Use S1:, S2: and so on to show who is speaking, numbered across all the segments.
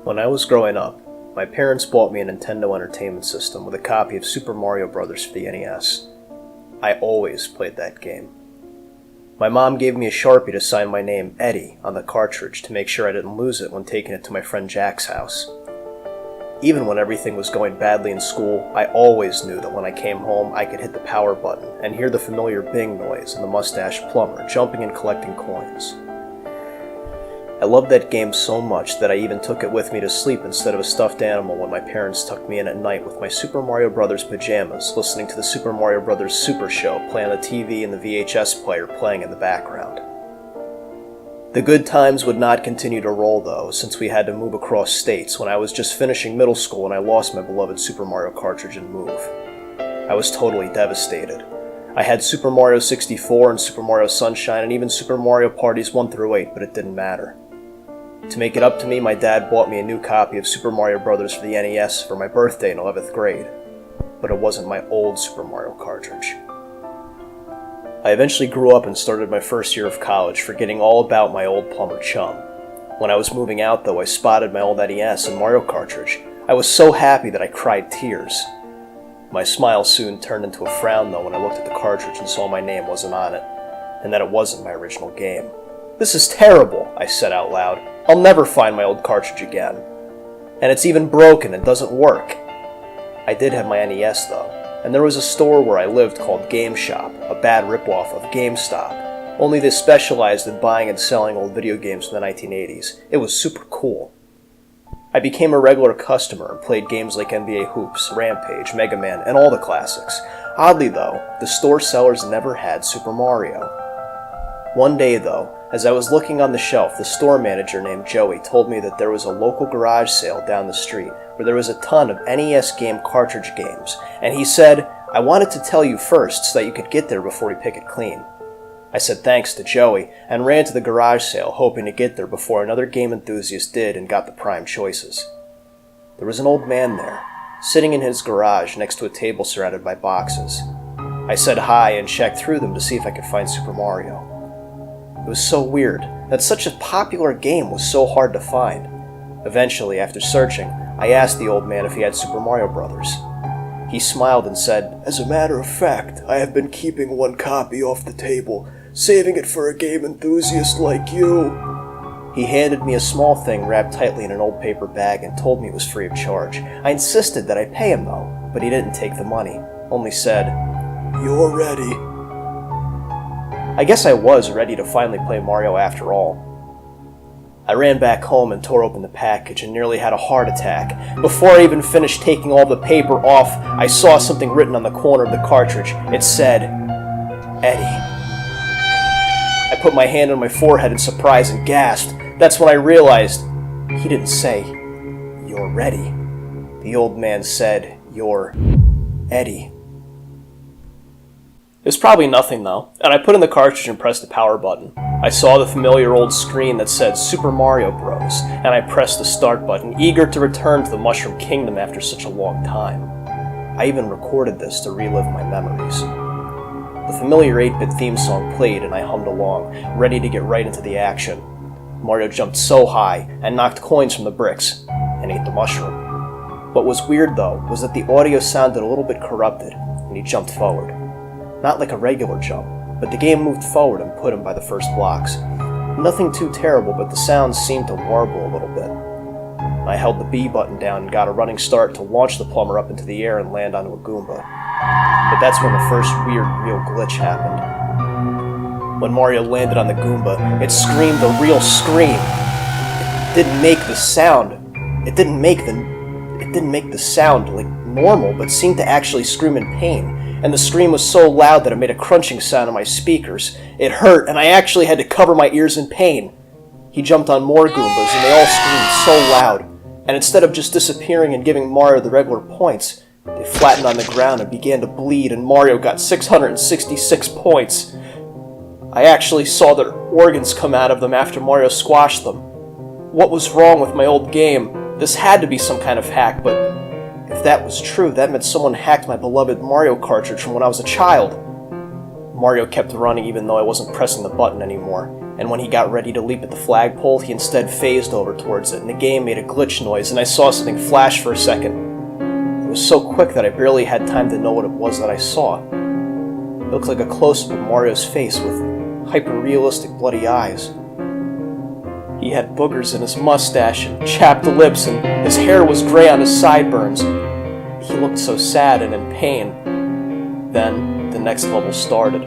S1: When I was growing up, my parents bought me a Nintendo Entertainment System with a copy of Super Mario Bros. For the NES. I always played that game. My mom gave me a Sharpie to sign my name, Eddie, on the cartridge to make sure I didn't lose it when taking it to my friend Jack's house. Even when everything was going badly in school, I always knew that when I came home I could hit the power button and hear the familiar bing noise and the mustached plumber jumping and collecting coins. I loved that game so much that I even took it with me to sleep instead of a stuffed animal when my parents tucked me in at night with my Super Mario Bros. Pajamas, listening to the Super Mario Bros. Super Show play on the TV and the VHS player playing in the background. The good times would not continue to roll though, since we had to move across states when I was just finishing middle school and I lost my beloved Super Mario cartridge and move. I was totally devastated. I had Super Mario 64 and Super Mario Sunshine and even Super Mario Parties 1 through 8, but it didn't matter. To make it up to me, my dad bought me a new copy of Super Mario Bros. For the NES for my birthday in 11th grade, but it wasn't my old Super Mario cartridge. I eventually grew up and started my first year of college, forgetting all about my old plumber chum. When I was moving out though, I spotted my old NES and Mario cartridge. I was so happy that I cried tears. My smile soon turned into a frown though when I looked at the cartridge and saw my name wasn't on it, and that it wasn't my original game. "This is terrible," I said out loud. "I'll never find my old cartridge again. And it's even broken and doesn't work." I did have my NES though, and there was a store where I lived called Game Shop, a bad ripoff of GameStop, only they specialized in buying and selling old video games from the 1980s. It was super cool. I became a regular customer and played games like NBA Hoops, Rampage, Mega Man, and all the classics. Oddly though, the store sellers never had Super Mario. One day though, as I was looking on the shelf, the store manager named Joey told me that there was a local garage sale down the street where there was a ton of NES game cartridge games, and he said, "I wanted to tell you first so that you could get there before we pick it clean." I said thanks to Joey and ran to the garage sale hoping to get there before another game enthusiast did and got the prime choices. There was an old man there, sitting in his garage next to a table surrounded by boxes. I said hi and checked through them to see if I could find Super Mario. It was so weird that such a popular game was so hard to find. Eventually, after searching, I asked the old man if he had Super Mario Bros. He smiled and said, "As a matter of fact, I have been keeping one copy off the table, saving it for a game enthusiast like you." He handed me a small thing wrapped tightly in an old paper bag and told me it was free of charge. I insisted that I pay him though, but he didn't take the money, only said, "You're ready." I guess I was ready to finally play Mario after all. I ran back home and tore open the package and nearly had a heart attack. Before I even finished taking all the paper off, I saw something written on the corner of the cartridge. It said, "Eddie." I put my hand on my forehead in surprise and gasped. That's when I realized he didn't say, "You're ready." The old man said, "You're Eddie." It was probably nothing though, and I put in the cartridge and pressed the power button. I saw the familiar old screen that said Super Mario Bros., and I pressed the start button, eager to return to the Mushroom Kingdom after such a long time. I even recorded this to relive my memories. The familiar 8-bit theme song played and I hummed along, ready to get right into the action. Mario jumped so high and knocked coins from the bricks, and ate the mushroom. What was weird though was that the audio sounded a little bit corrupted, and he jumped forward. Not like a regular jump, but the game moved forward and put him by the first blocks. Nothing too terrible, but the sounds seemed to warble a little bit. I held the B button down and got a running start to launch the plumber up into the air and land onto a Goomba. But that's when the first weird, real glitch happened. When Mario landed on the Goomba, it screamed a real scream. It didn't make the sound. It didn't make the sound like normal, but seemed to actually scream in pain. And the scream was so loud that it made a crunching sound on my speakers. It hurt, and I actually had to cover my ears in pain. He jumped on more Goombas, and they all screamed so loud. And instead of just disappearing and giving Mario the regular points, they flattened on the ground and began to bleed, and Mario got 666 points. I actually saw their organs come out of them after Mario squashed them. What was wrong with my old game? This had to be some kind of hack, but if that was true, that meant someone hacked my beloved Mario cartridge from when I was a child. Mario kept running even though I wasn't pressing the button anymore, and when he got ready to leap at the flagpole, he instead phased over towards it, and the game made a glitch noise, and I saw something flash for a second. It was so quick that I barely had time to know what it was that I saw. It looked like a close-up of Mario's face with hyper-realistic bloody eyes. He had boogers in his mustache and chapped lips, and his hair was gray on his sideburns. He looked so sad and in pain. Then, the next level started.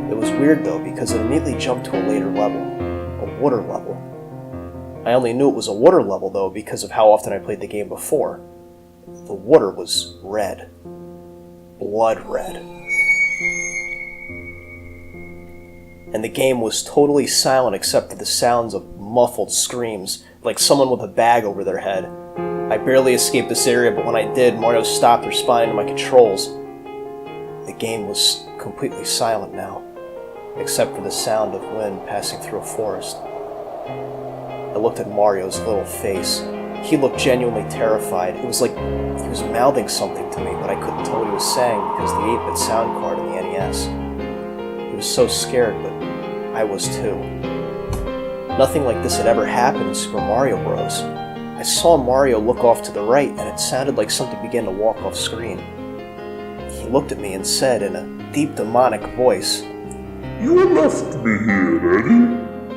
S1: It was weird though, because it immediately jumped to a later level. A water level. I only knew it was a water level though because of how often I played the game before. The water was red. Blood red. And the game was totally silent except for the sounds of muffled screams, like someone with a bag over their head. I barely escaped this area, but when I did, Mario stopped responding to my controls. The game was completely silent now, except for the sound of wind passing through a forest. I looked at Mario's little face. He looked genuinely terrified. It was like he was mouthing something to me, but I couldn't tell what he was saying because the 8-bit sound card in the NES. He was so scared, but I was too. Nothing like this had ever happened in Super Mario Bros. I saw Mario look off to the right, and it sounded like something began to walk off screen. He looked at me and said in a deep demonic voice,
S2: "You left me here, Eddie,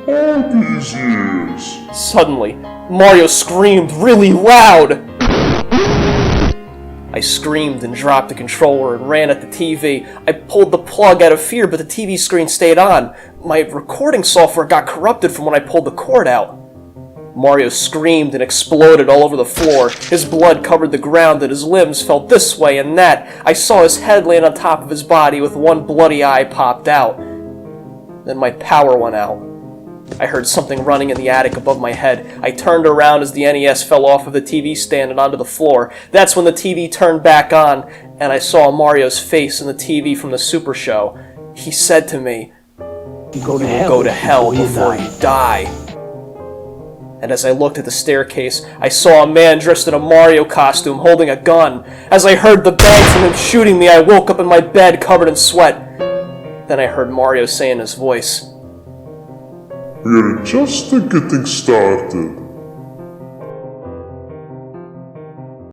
S2: all these years."
S1: Suddenly, Mario screamed really loud! I screamed and dropped the controller and ran at the TV. I pulled the plug out of fear, but the TV screen stayed on. My recording software got corrupted from when I pulled the cord out. Mario screamed and exploded all over the floor. His blood covered the ground and his limbs fell this way and that. I saw his head land on top of his body with one bloody eye popped out. Then my power went out. I heard something running in the attic above my head. I turned around as the NES fell off of the TV stand and onto the floor. That's when the TV turned back on, and I saw Mario's face in the TV from the Super Show. He said to me, "You will go to hell before you die." And as I looked at the staircase, I saw a man dressed in a Mario costume holding a gun. As I heard the bang from him shooting me, I woke up in my bed covered in sweat. Then I heard Mario say in his voice,
S2: "We're just getting started.